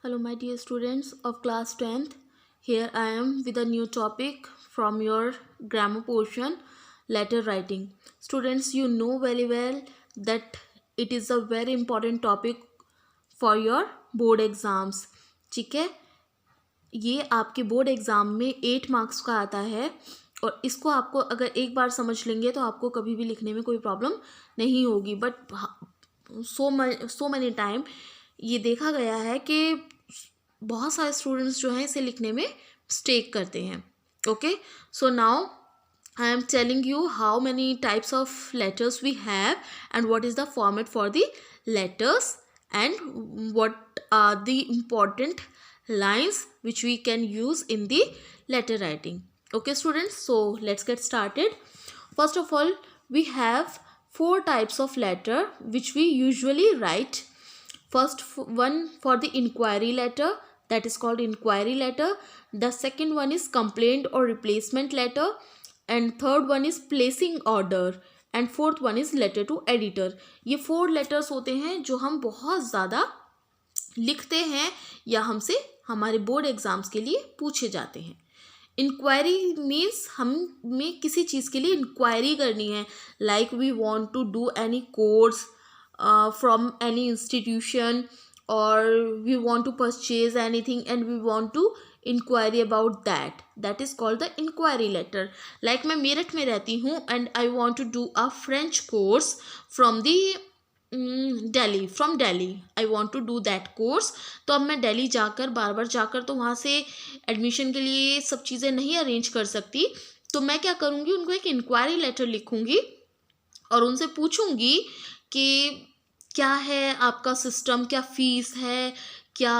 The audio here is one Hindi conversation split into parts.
Hello, my dear students of class 10th. Here I am with a new topic from your grammar portion, letter writing. Students, you know very well that it is a very important topic for your board exams. ठीक है, ये आपके बोर्ड एग्ज़ाम में 8 मार्क्स का आता है और इसको आपको अगर एक बार समझ लेंगे तो आपको कभी भी लिखने में कोई प्रॉब्लम नहीं होगी. बट सो मैनी टाइम ये देखा गया है कि बहुत सारे स्टूडेंट्स जो हैं इसे लिखने में मिस्टेक करते हैं. Okay, so now I am telling you how many types of letters we have and what is the format for the letters and what are the important lines which we can use in the letter writing. Okay students, so let's get started. First of all, we have 4 types of letter which we usually write. First one for the inquiry letter, that is called inquiry letter. The second one is complaint or replacement letter, and third one is placing order, and fourth one is letter to editor. ये 4 letters होते हैं जो हम बहुत ज़्यादा लिखते हैं या हमसे हमारे बोर्ड एग्जाम्स के लिए पूछे जाते हैं. इंक्वायरी मीन्स हमें किसी चीज़ के लिए इंक्वायरी करनी है, like we want to do any course from any institution, or we want to purchase anything and we want to inquiry about that is called the inquiry letter. Like मैं मेरठ में रहती हूँ and I want to do a French course from the from Delhi. I want to do that course. तो अब मैं दिल्ली जाकर बार बार जाकर तो वहाँ से एडमिशन के लिए सब चीज़ें नहीं अरेंज कर सकती. तो मैं क्या करूँगी, उनको एक इंक्वायरी लेटर लिखूँगी और उनसे पूछूँगी कि क्या है आपका सिस्टम, क्या फ़ीस है, क्या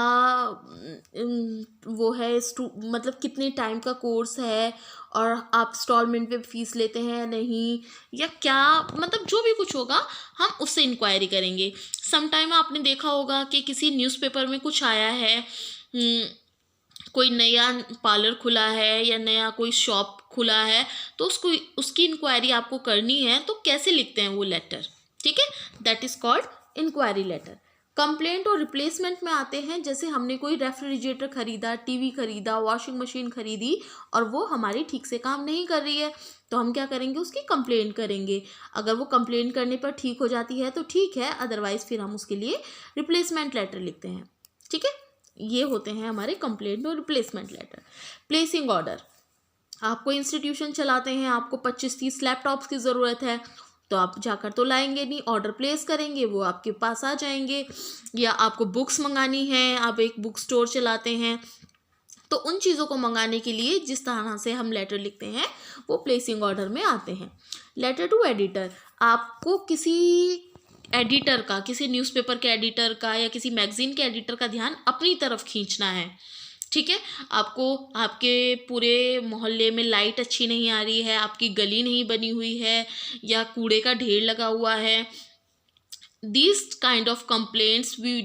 वो है मतलब कितने टाइम का कोर्स है, और आप इंस्टॉलमेंट पे फीस लेते हैं या नहीं, या क्या मतलब जो भी कुछ होगा हम उससे इंक्वायरी करेंगे. समटाइम आपने देखा होगा कि किसी न्यूज़पेपर में कुछ आया है, कोई नया पार्लर खुला है या नया कोई शॉप खुला है, तो उसकी इंक्वायरी आपको करनी है, तो कैसे लिखते हैं वो लेटर. ठीक है, that is called inquiry letter. Complaint और रिप्लेसमेंट में आते हैं, जैसे हमने कोई रेफ्रिजरेटर खरीदा, टीवी खरीदा, वॉशिंग मशीन खरीदी और वो हमारी ठीक से काम नहीं कर रही है, तो हम क्या करेंगे, उसकी कंप्लेंट करेंगे. अगर वो कंप्लेंट करने पर ठीक हो जाती है तो ठीक है, अदरवाइज़ फिर हम उसके लिए रिप्लेसमेंट लेटर लिखते हैं. ठीक है, ये होते हैं हमारे कंप्लेंट और रिप्लेसमेंट लेटर. प्लेसिंग ऑर्डर, आपको इंस्टीट्यूशन चलाते हैं, आपको 25-30 लैपटॉप्स की ज़रूरत है, तो आप जाकर तो लाएंगे नहीं, ऑर्डर प्लेस करेंगे, वो आपके पास आ जाएंगे. या आपको बुक्स मंगानी है, आप एक बुक स्टोर चलाते हैं, तो उन चीज़ों को मंगाने के लिए जिस तरह से हम लेटर लिखते हैं वो प्लेसिंग ऑर्डर में आते हैं. लेटर टू एडिटर, आपको किसी एडिटर का, किसी न्यूज़पेपर के एडिटर का या किसी मैगज़ीन के एडिटर का ध्यान अपनी तरफ खींचना है. ठीक है, आपको आपके पूरे मोहल्ले में लाइट अच्छी नहीं आ रही है, आपकी गली नहीं बनी हुई है, या कूड़े का ढेर लगा हुआ है. These kind of complaints we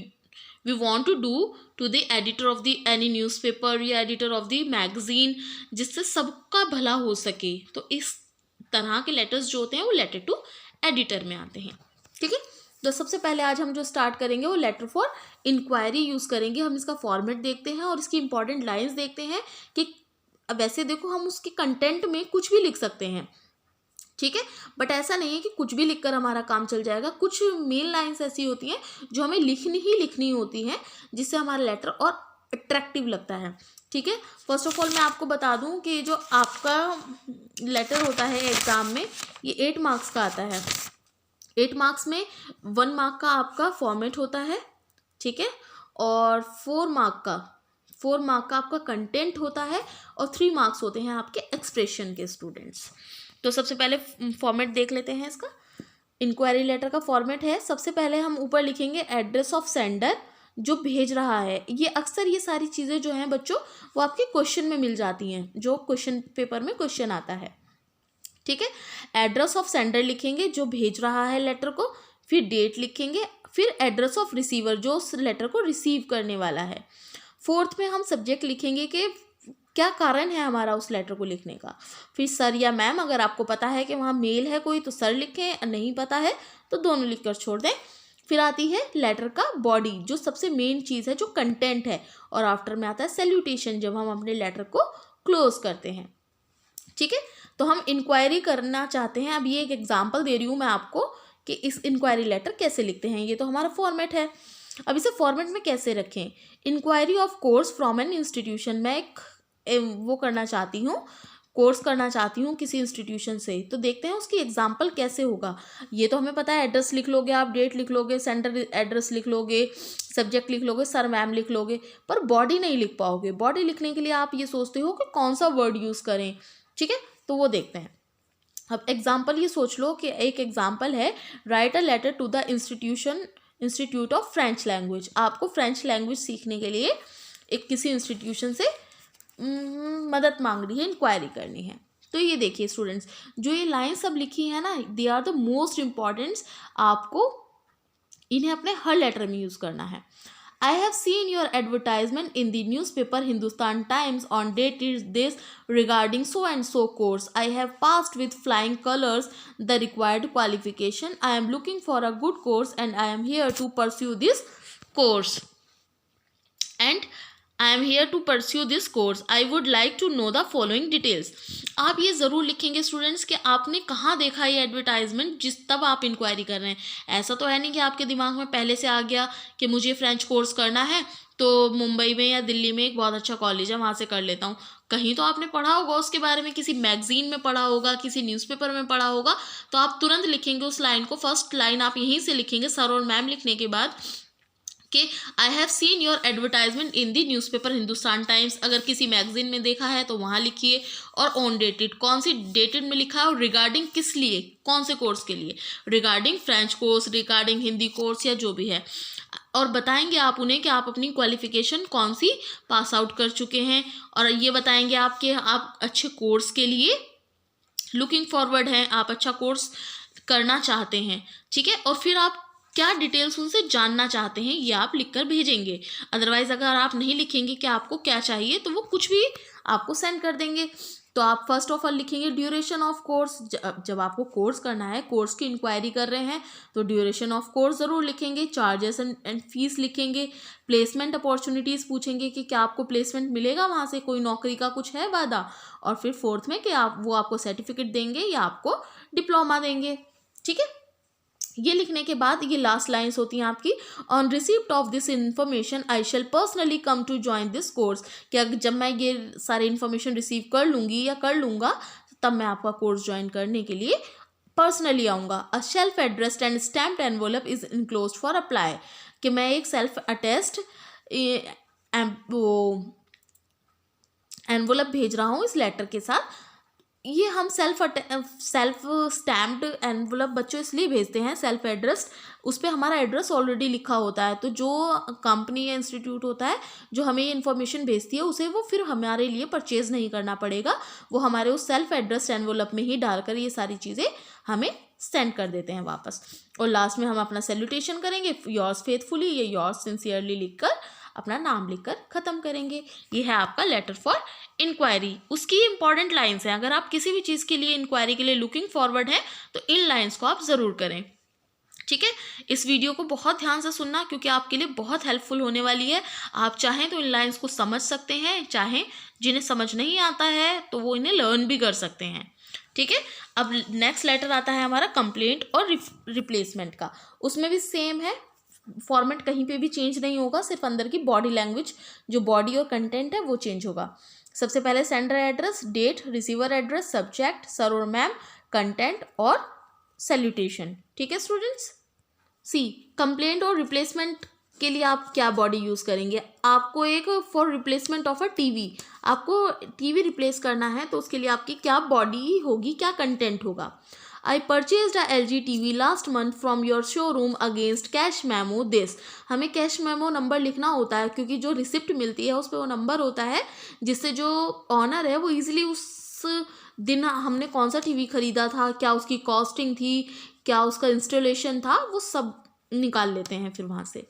want to do to the editor of the any newspaper या एडिटर ऑफ द मैगज़ीन, जिससे सबका भला हो सके. तो इस तरह के लेटर्स जो होते हैं वो लेटर टू एडिटर में आते हैं. ठीक है, तो सबसे पहले आज हम जो स्टार्ट करेंगे वो लेटर फॉर इंक्वायरी यूज़ करेंगे. हम इसका फॉर्मेट देखते हैं और इसकी इंपॉर्टेंट लाइंस देखते हैं कि वैसे देखो हम उसके कंटेंट में कुछ भी लिख सकते हैं. ठीक है, बट ऐसा नहीं है कि कुछ भी लिखकर हमारा काम चल जाएगा. कुछ मेन लाइंस ऐसी होती हैं जो हमें लिखनी होती हैं, जिससे हमारा लेटर और अट्रैक्टिव लगता है. ठीक है, फर्स्ट ऑफ ऑल मैं आपको बता दूं कि जो आपका लेटर होता है एग्ज़ाम में, ये 8 मार्क्स का आता है. 8 मार्क्स में 1 मार्क का आपका फॉर्मेट होता है. ठीक है, और 4 मार्क का आपका कंटेंट होता है, और 3 मार्क्स होते हैं आपके एक्सप्रेशन के स्टूडेंट्स. तो सबसे पहले फॉर्मेट देख लेते हैं इसका. इंक्वायरी लेटर का फॉर्मेट है, सबसे पहले हम ऊपर लिखेंगे एड्रेस ऑफ सेंडर, जो भेज रहा है. ये अक्सर ये सारी चीज़ें जो हैं बच्चों वो आपके क्वेश्चन में मिल जाती हैं, जो क्वेश्चन पेपर में क्वेश्चन आता है. ठीक है, एड्रेस ऑफ सेंडर लिखेंगे जो भेज रहा है लेटर को, फिर डेट लिखेंगे, फिर एड्रेस ऑफ रिसीवर जो उस लेटर को रिसीव करने वाला है. फोर्थ में हम सब्जेक्ट लिखेंगे कि क्या कारण है हमारा उस लेटर को लिखने का. फिर सर या मैम, अगर आपको पता है कि वहाँ मेल है कोई तो सर लिखें, नहीं पता है तो दोनों लिखकर छोड़ दें. फिर आती है लेटर का बॉडी, जो सबसे मेन चीज़ है, जो कंटेंट है, और आफ्टर में आता है सैल्यूटेशन, जब हम अपने लेटर को क्लोज करते हैं। ठीक है, तो हम इंक्वायरी करना चाहते हैं। अब ये एक एग्जांपल दे रही हूँ मैं आपको कि इस इंक्वायरी लेटर कैसे लिखते हैं। ये तो हमारा फॉर्मेट है। अब इसे फॉर्मेट में कैसे रखें? Inquiry of course from an institution, मैं एक वो करना चाहती हूँ, कोर्स करना चाहती हूँ किसी इंस्टीट्यूशन से, तो देखते हैं उसकी एग्जांपल कैसे होगा। ये तो हमें पता है, एड्रेस लिख लोगे आप, डेट लिख लोगे, सेंटर एड्रेस लिख लोगे, सब्जेक्ट लिख लोगे, सर मैम लिख लोगे, पर बॉडी नहीं लिख पाओगे। बॉडी लिखने के लिए आप ये सोचते हो कि कौन सा वर्ड यूज़ करें। ठीक है, तो वो देखते हैं। अब एग्जाम्पल ये सोच लो कि एक एग्जाम्पल है, write a letter to the institute of French language. आपको फ्रेंच लैंग्वेज सीखने के लिए एक किसी इंस्टीट्यूशन से मदद मांग रही है, इंक्वायरी करनी है। तो ये देखिए स्टूडेंट्स, जो ये लाइन सब लिखी है ना, दे आर द मोस्ट इम्पॉर्टेंट्स। आपको इन्हें अपने हर लेटर में यूज़ करना है। I have seen your advertisement in the newspaper Hindustan Times on date this regarding so and so course. I have passed with flying colors the required qualification. I am looking for a good course and I am here to pursue this course. And I am here to pursue this course. I would like to know the following details. आप ये ज़रूर लिखेंगे स्टूडेंट्स कि आपने कहाँ देखा ये एडवर्टाइजमेंट, जिस तब आप इंक्वायरी कर रहे हैं। ऐसा तो है नहीं कि आपके दिमाग में पहले से आ गया कि मुझे फ्रेंच कोर्स करना है तो मुंबई में या दिल्ली में एक बहुत अच्छा कॉलेज है, वहाँ से कर लेता हूँ। कहीं तो आपने पढ़ा होगा उसके बारे में, किसी मैगजीन में पढ़ा होगा, किसी न्यूज़पेपर में पढ़ा होगा, तो आप तुरंत लिखेंगे उस लाइन को। फर्स्ट लाइन आप यहीं से लिखेंगे, सर और मैम लिखने के बाद कि I have seen your advertisement in the newspaper Hindustan times. अगर किसी मैगजीन में देखा है तो वहाँ लिखिए। और ऑन डेटेड, कौन सी डेटेड में लिखा है, और रिगार्डिंग किस लिए, कौन से कोर्स के लिए, regarding French course, regarding Hindi course, या जो भी है। और बताएंगे आप उन्हें कि आप अपनी क्वालिफिकेशन कौन सी पास आउट कर चुके हैं, और ये बताएंगे आप कि आप अच्छे कोर्स के लिए लुकिंग फॉरवर्ड हैं, आप अच्छा कोर्स करना चाहते हैं। ठीक है, और फिर आप क्या डिटेल्स उनसे जानना चाहते हैं ये आप लिखकर भेजेंगे। अदरवाइज़ अगर आप नहीं लिखेंगे कि आपको क्या चाहिए तो वो कुछ भी आपको सेंड कर देंगे। तो आप फर्स्ट ऑफ ऑल लिखेंगे ड्यूरेशन ऑफ कोर्स। जब आपको कोर्स करना है, कोर्स की इंक्वायरी कर रहे हैं, तो ड्यूरेशन ऑफ कोर्स ज़रूर लिखेंगे। चार्जेस एंड फीस लिखेंगे। प्लेसमेंट अपॉर्चुनिटीज़ पूछेंगे कि क्या आपको प्लेसमेंट मिलेगा वहाँ से, कोई नौकरी का कुछ है वादा। और फिर फोर्थ में कि वो आपको सर्टिफिकेट देंगे या आपको डिप्लोमा देंगे। ठीक है, ये लिखने के बाद ये लास्ट लाइंस होती हैं आपकी, on receipt of this information I shall personally come to join this course. कि जब मैं ये सारी इन्फॉर्मेशन रिसीव कर लूँगी या कर लूँगा, तब मैं आपका कोर्स ज्वाइन करने के लिए पर्सनली आऊँगा। A self addressed and stamped envelope is enclosed for apply. कि मैं एक सेल्फ अटेस्ट एनवलप भेज रहा हूँ इस लेटर के साथ। ये हम सेल्फ स्टैम्प्ड एनवलप बच्चों इसलिए भेजते हैं, सेल्फ एड्रेस, उस पर हमारा एड्रेस ऑलरेडी लिखा होता है। तो जो कंपनी या इंस्टीट्यूट होता है जो हमें ये इन्फॉर्मेशन भेजती है, उसे वो फिर हमारे लिए परचेज़ नहीं करना पड़ेगा, वो हमारे उस सेल्फ एड्रेस एनवलप में ही डालकर ये सारी चीज़ें हमें सेंड कर देते हैं वापस। और लास्ट में हम अपना सैल्यूटेशन करेंगे, योर्स फेथफुली, ये योर्स सिंसियरली लिखकर अपना नाम लिखकर ख़त्म करेंगे। ये है आपका लेटर फॉर इंक्वायरी। उसकी इंपॉर्टेंट लाइंस हैं। अगर आप किसी भी चीज़ के लिए इंक्वायरी के लिए लुकिंग फॉरवर्ड हैं तो इन लाइंस को आप ज़रूर करें। ठीक है, इस वीडियो को बहुत ध्यान से सुनना क्योंकि आपके लिए बहुत हेल्पफुल होने वाली है। आप चाहें तो इन लाइंस को समझ सकते हैं, चाहें जिन्हें समझ नहीं आता है तो वो इन्हें लर्न भी कर सकते हैं। ठीक है, अब नेक्स्ट लेटर आता है हमारा कंप्लेंट और रिप्लेसमेंट का। उसमें भी सेम है, फॉर्मेट कहीं पे भी चेंज नहीं होगा, सिर्फ अंदर की बॉडी लैंग्वेज, जो बॉडी और कंटेंट है वो चेंज होगा। सबसे पहले sender address, date, receiver address, subject, sir और मैम, कंटेंट और सैल्यूटेशन। ठीक है स्टूडेंट्स। सी, कंप्लेंट और रिप्लेसमेंट के लिए आप क्या बॉडी यूज़ करेंगे? आपको एक for replacement of a TV, आपको टीवी रिप्लेस करना है तो उसके लिए आपकी क्या बॉडी होगी, क्या कंटेंट होगा? I purchased a LG TV last month from your showroom against cash memo this। हमें कैश मेमो नंबर लिखना होता है क्योंकि जो रिसिप्ट मिलती है उस पर वो नंबर होता है जिससे जो ऑनर है वो इजीली उस दिन हमने कौन सा टीवी खरीदा था, क्या उसकी कॉस्टिंग थी, क्या उसका इंस्टॉलेशन था, वो सब निकाल लेते हैं फिर वहाँ से।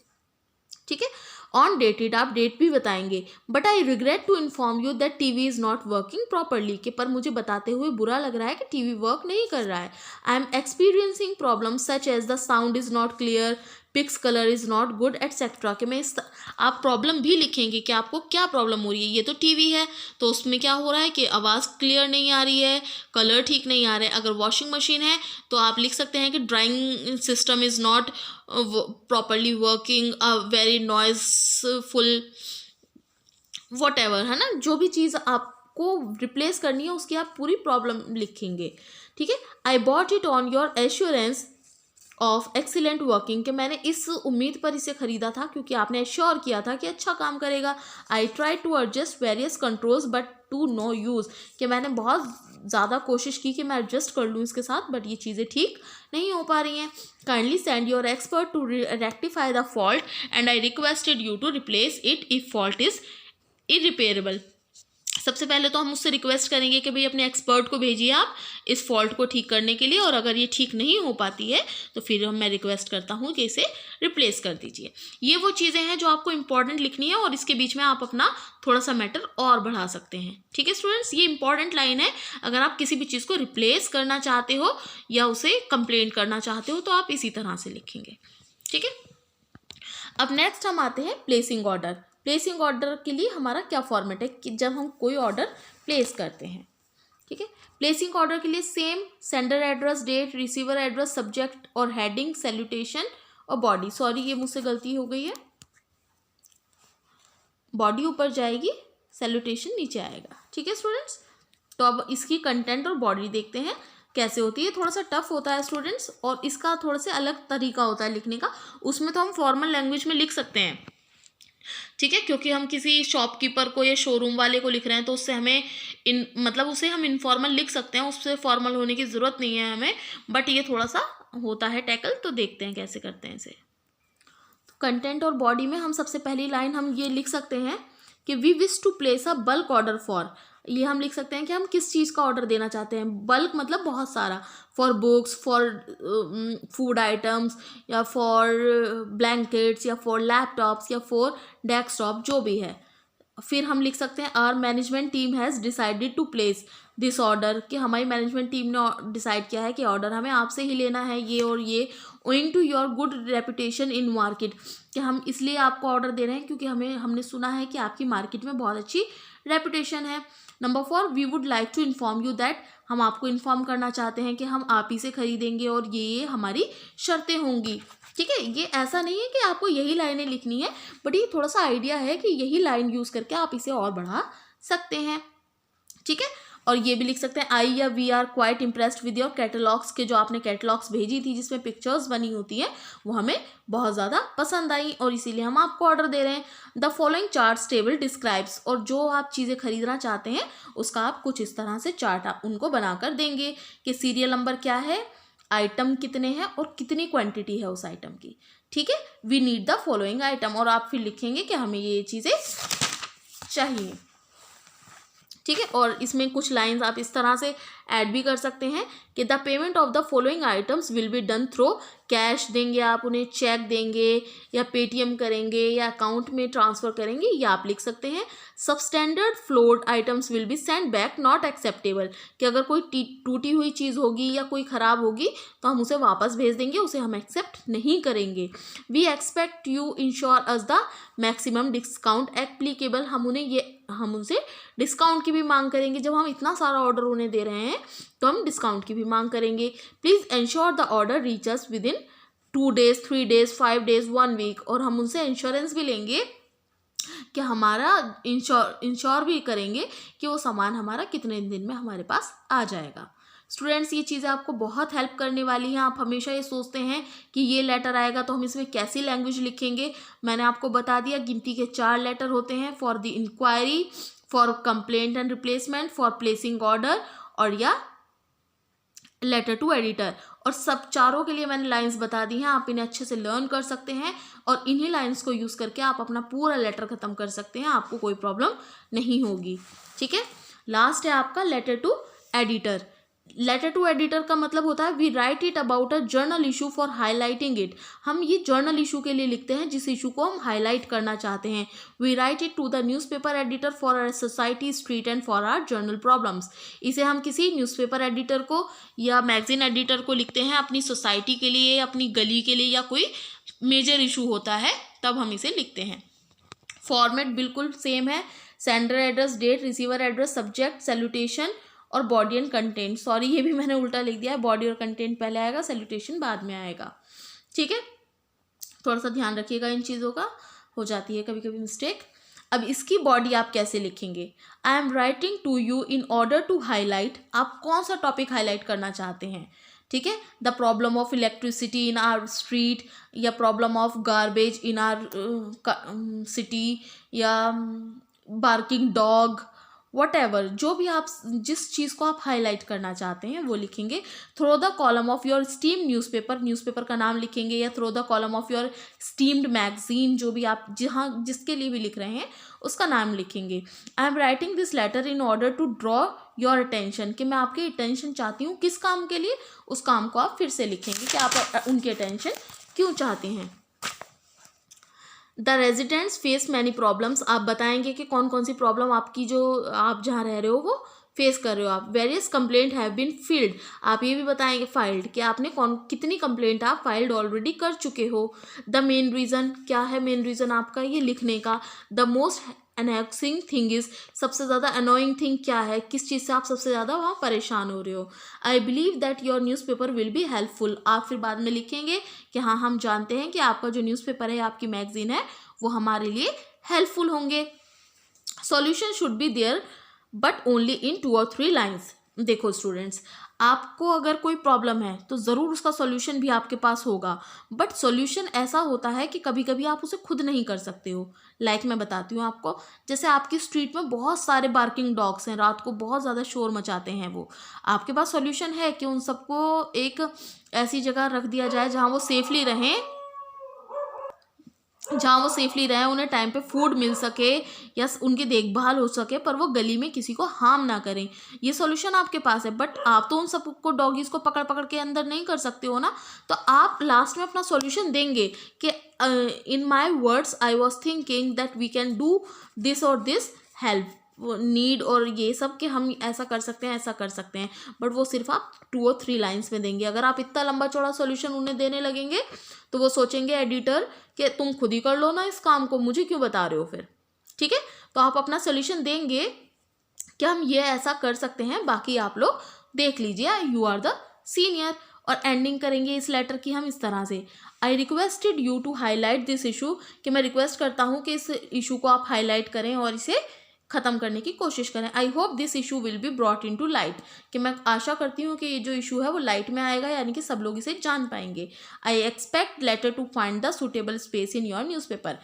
ठीक है, ऑन डेटेड आप डेट भी बताएंगे। But I regret to inform you that TV is not working properly. कि पर मुझे बताते हुए बुरा लग रहा है कि टीवी वर्क नहीं कर रहा है। I am experiencing problem such as the sound is not clear, pics colour is not good etcetera, कि मैं इस आप प्रॉब्लम भी लिखेंगे कि आपको क्या प्रॉब्लम हो रही है। ये तो टीवी है तो उसमें क्या हो रहा है कि आवाज़ क्लियर नहीं आ रही है, कलर ठीक नहीं आ रहे। अगर वॉशिंग मशीन है तो आप लिख सकते हैं कि drawing system is not properly working, very noiseful, whatever, है ना। जो भी चीज़ आपको रिप्लेस करनी है उसकी आप पूरी प्रॉब्लम लिखेंगे, ठीक है। I bought it on your assurance of excellent working, कि मैंने इस उम्मीद पर इसे ख़रीदा था क्योंकि आपने एश्योर किया था कि अच्छा काम करेगा। I try to adjust various controls but to no use, कि मैंने बहुत ज़्यादा कोशिश की कि मैं एडजस्ट कर लूँ इसके साथ, बट ये चीज़ें ठीक नहीं हो पा रही हैं। Kindly send your expert to rectify the fault and I requested you to replace it if fault is irreparable. सबसे पहले तो हम उससे रिक्वेस्ट करेंगे कि भाई अपने एक्सपर्ट को भेजिए आप इस फॉल्ट को ठीक करने के लिए, और अगर ये ठीक नहीं हो पाती है तो फिर मैं रिक्वेस्ट करता हूँ कि इसे रिप्लेस कर दीजिए। ये वो चीज़ें हैं जो आपको इंपॉर्टेंट लिखनी है और इसके बीच में आप अपना थोड़ा सा मैटर और बढ़ा सकते हैं, ठीक है स्टूडेंट्स। ये इंपॉर्टेंट लाइन है, अगर आप किसी भी चीज़ को रिप्लेस करना चाहते हो या उसे कंप्लेंट करना चाहते हो तो आप इसी तरह से लिखेंगे, ठीक है। अब नेक्स्ट हम आते हैं प्लेसिंग ऑर्डर। प्लेसिंग ऑर्डर के लिए हमारा क्या फॉर्मेट है कि जब हम कोई ऑर्डर प्लेस करते हैं, ठीक है। प्लेसिंग ऑर्डर के लिए same sender address, date, receiver address, subject और हेडिंग, सैल्यूटेशन और बॉडी। सॉरी ये मुझसे गलती हो गई है, बॉडी ऊपर जाएगी, सैल्यूटेशन नीचे आएगा, ठीक है स्टूडेंट्स। तो अब इसकी कंटेंट और बॉडी देखते हैं कैसे होती है। थोड़ा सा टफ होता है स्टूडेंट्स और इसका थोड़ा सा अलग तरीका होता है लिखने का। उसमें तो हम फॉर्मल लैंग्वेज में लिख सकते हैं, ठीक है, क्योंकि हम किसी शॉपकीपर को या शोरूम वाले को लिख रहे हैं तो उससे हमें मतलब उसे हम इनफॉर्मल लिख सकते हैं, उससे फॉर्मल होने की ज़रूरत नहीं है हमें। बट ये थोड़ा सा होता है टैकल, तो देखते हैं कैसे करते हैं इसे। तो कंटेंट और बॉडी में हम सबसे पहली लाइन हम ये लिख सकते हैं कि we wish to place a bulk order for. ये हम लिख सकते हैं कि हम किस चीज़ का ऑर्डर देना चाहते हैं। बल्क मतलब बहुत सारा, for books, for food items, या फॉर ब्लैंकेट्स, या फॉर लैपटॉप्स, या फॉर डेस्कटॉप, जो भी है। फिर हम लिख सकते हैं our management team has decided to place this order, कि हमारी मैनेजमेंट टीम ने डिसाइड किया है कि ऑर्डर हमें आपसे ही लेना है ये और ये, owing to your good reputation in market, कि हम इसलिए आपको ऑर्डर दे रहे हैं क्योंकि हमने सुना है कि आपकी मार्केट में बहुत अच्छी रेपुटेशन है। Number 4, we would like to inform you that, हम आपको इन्फॉर्म करना चाहते हैं कि हम आप ही से खरीदेंगे और ये हमारी शर्तें होंगी, ठीक है। ये ऐसा नहीं है कि आपको यही लाइनें लिखनी है, बट ये थोड़ा सा आइडिया है कि यही लाइन यूज़ करके आप इसे और बढ़ा सकते हैं, ठीक है। और ये भी लिख सकते हैं आई या we are quite impressed with your catalogues, के जो आपने कैटलॉग्स भेजी थी जिसमें पिक्चर्स बनी होती हैं वो हमें बहुत ज़्यादा पसंद आई और इसीलिए हम आपको ऑर्डर दे रहे हैं। The following charts table describes, और जो आप चीज़ें खरीदना चाहते हैं उसका आप कुछ इस तरह से चार्ट आप उनको बनाकर देंगे कि सीरियल नंबर क्या है, आइटम कितने हैं और कितनी क्वांटिटी है उस आइटम की, ठीक है। We need the following item, और आप फिर लिखेंगे कि हमें ये चीज़ें चाहिए, ठीक है। और इसमें कुछ लाइंस आप इस तरह से ऐड भी कर सकते हैं कि the payment of the following items will be done through cash, देंगे आप उन्हें, चेक देंगे या पेटीएम करेंगे या अकाउंट में ट्रांसफ़र करेंगे, या आप लिख सकते हैं substandard float items will be send back not acceptable, कि अगर कोई टूटी हुई चीज़ होगी या कोई ख़राब होगी तो हम उसे वापस भेज देंगे, उसे हम एक्सेप्ट नहीं करेंगे। We expect you ensure us the maximum discount applicable, हम उनसे डिस्काउंट की भी मांग करेंगे। जब हम इतना सारा ऑर्डर उन्हें दे रहे हैं तो हम डिस्काउंट की भी मांग करेंगे। Please ensure the order reaches with in 2 days, 3 days, 5 days, 1 week, और हम उनसे इंश्योरेंस भी लेंगे कि हमारा इंश्योर भी करेंगे कि वो सामान हमारा कितने दिन में हमारे पास आ जाएगा। स्टूडेंट्स ये चीज़ें आपको बहुत हेल्प करने वाली हैं। आप हमेशा ये सोचते हैं कि ये लेटर आएगा तो हम इसमें कैसी लैंग्वेज लिखेंगे। मैंने आपको बता दिया गिनती के 4 लेटर होते हैं, for the enquiry, for complaint and replacement, for placing order और या लेटर टू एडिटर। और सब चारों के लिए मैंने लाइंस बता दी हैं, आप इन्हें अच्छे से लर्न कर सकते हैं और इन्हीं लाइंस को यूज़ करके आप अपना पूरा लेटर ख़त्म कर सकते हैं, आपको कोई प्रॉब्लम नहीं होगी, ठीक है। लास्ट है आपका letter to editor. Letter to editor का मतलब होता है we write it about a general issue for highlighting it. हम ये जर्नल इशू के लिए लिखते हैं जिस इशू को हम हाईलाइट करना चाहते हैं। We write it to the newspaper editor for our society street and for our general problems. इसे हम किसी न्यूज़पेपर एडिटर को या मैगजीन एडिटर को लिखते हैं अपनी सोसाइटी के लिए, अपनी गली के लिए, या कोई मेजर इशू होता है तब हम इसे लिखते हैं। फॉर्मेट बिल्कुल सेम है, sender address, date, receiver address, subject, salutation और बॉडी एंड कंटेंट। सॉरी ये भी मैंने उल्टा लिख दिया है, बॉडी और कंटेंट पहले आएगा, सैल्यूटेशन बाद में आएगा। ठीक है, थोड़ा सा ध्यान रखिएगा इन चीज़ों का, हो जाती है कभी कभी मिस्टेक। अब इसकी बॉडी आप कैसे लिखेंगे? I am writing to you in order to highlight. आप कौन सा टॉपिक हाईलाइट करना चाहते हैं? ठीक है, the problem of electricity in our street, या problem of garbage in our city, या बार्किंग डॉग, वॉटेवर, जो भी आप जिस चीज़ को आप हाईलाइट करना चाहते हैं वो लिखेंगे। Through the column of your esteemed newspaper, newspaper का नाम लिखेंगे, या through the column of your esteemed magazine, जो भी आप जहाँ जिसके लिए भी लिख रहे हैं उसका नाम लिखेंगे। I am writing this letter in order to draw your attention, कि मैं आपकी अटेंशन चाहती हूँ किस काम के लिए, उस काम को आप फिर से लिखेंगे कि आप उनकी अटेंशन क्यों चाहते हैं। The residents face many problems, आप बताएंगे कि कौन कौन सी प्रॉब्लम आपकी जो आप जहाँ रह रहे हो वो फेस कर रहे हो आप। Various complaint have been filed, आप ये भी बताएंगे फाइल्ड, कि आपने कितनी कंप्लेंट आप फाइल्ड ऑलरेडी कर चुके हो। द मेन रीज़न, क्या है मेन रीज़न आपका ये लिखने का। The most annoying thing is, सबसे ज़्यादा अनोइंग थिंग क्या है, किस चीज़ से आप सबसे ज़्यादा वहाँ परेशान हो रहे हो। I believe that your newspaper will be helpful, आप फिर बाद में लिखेंगे कि हाँ हम जानते हैं कि आपका जो न्यूज़पेपर है, आपकी मैगजीन है, वो हमारे लिए हेल्पफुल होंगे। Solution should be there but only in 2 और 3 लाइन्स। देखो स्टूडेंट्स, आपको अगर कोई प्रॉब्लम है तो ज़रूर उसका सॉल्यूशन भी आपके पास होगा, बट सॉल्यूशन ऐसा होता है कि कभी कभी आप उसे खुद नहीं कर सकते हो। लाइक मैं बताती हूँ आपको, जैसे आपकी स्ट्रीट में बहुत सारे बार्किंग डॉग्स हैं, रात को बहुत ज़्यादा शोर मचाते हैं, वो आपके पास सॉल्यूशन है कि उन सबको एक ऐसी जगह रख दिया जाए जहाँ वो सेफली रहें, उन्हें टाइम पे फूड मिल सके या उनकी देखभाल हो सके, पर वो गली में किसी को हार्म ना करें। ये सॉल्यूशन आपके पास है, बट आप तो उन सबको डॉगीज़ को पकड़ पकड़ के अंदर नहीं कर सकते हो ना, तो आप लास्ट में अपना सॉल्यूशन देंगे कि in my words I was thinking that we can do this और दिस हेल्प नीड, और ये सब कि हम ऐसा कर सकते हैं, ऐसा कर सकते हैं, बट वो सिर्फ आप 2 और 3 लाइन्स में देंगे। अगर आप इतना लंबा चौड़ा सॉल्यूशन उन्हें देने लगेंगे तो वो सोचेंगे एडिटर कि तुम खुद ही कर लो ना इस काम को, मुझे क्यों बता रहे हो फिर। ठीक है, तो आप अपना सॉल्यूशन देंगे कि हम ये ऐसा कर सकते हैं, बाकी आप लोग देख लीजिए, यू आर द सीनियर। और एंडिंग करेंगे इस लेटर की हम इस तरह से, I requested you to highlight this issue, कि मैं रिक्वेस्ट करता हूँ कि इस इशू को आप हाईलाइट करें और इसे ख़त्म करने की कोशिश करें। I hope this issue will be brought in to light, कि मैं आशा करती हूँ कि ये जो इशू है वो लाइट में आएगा, यानी कि सब लोग इसे जान पाएंगे। I expect letter to find the suitable space in your newspaper,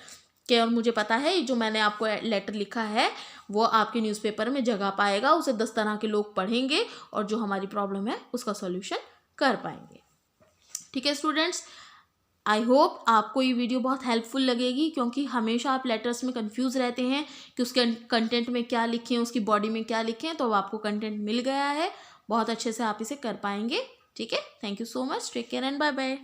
कि और मुझे पता है जो मैंने आपको लेटर लिखा है वो आपके न्यूज़पेपर में जगह पाएगा, उसे 10 तरह के लोग पढ़ेंगे और जो हमारी प्रॉब्लम है उसका सॉल्यूशन कर पाएंगे। ठीक है स्टूडेंट्स, आई होप आपको ये वीडियो बहुत हेल्पफुल लगेगी, क्योंकि हमेशा आप लेटर्स में कंफ्यूज रहते हैं कि उसके कंटेंट में क्या लिखें, उसकी बॉडी में क्या लिखें, तो अब आपको कंटेंट मिल गया है, बहुत अच्छे से आप इसे कर पाएंगे। ठीक है, thank you so much, take care and bye bye.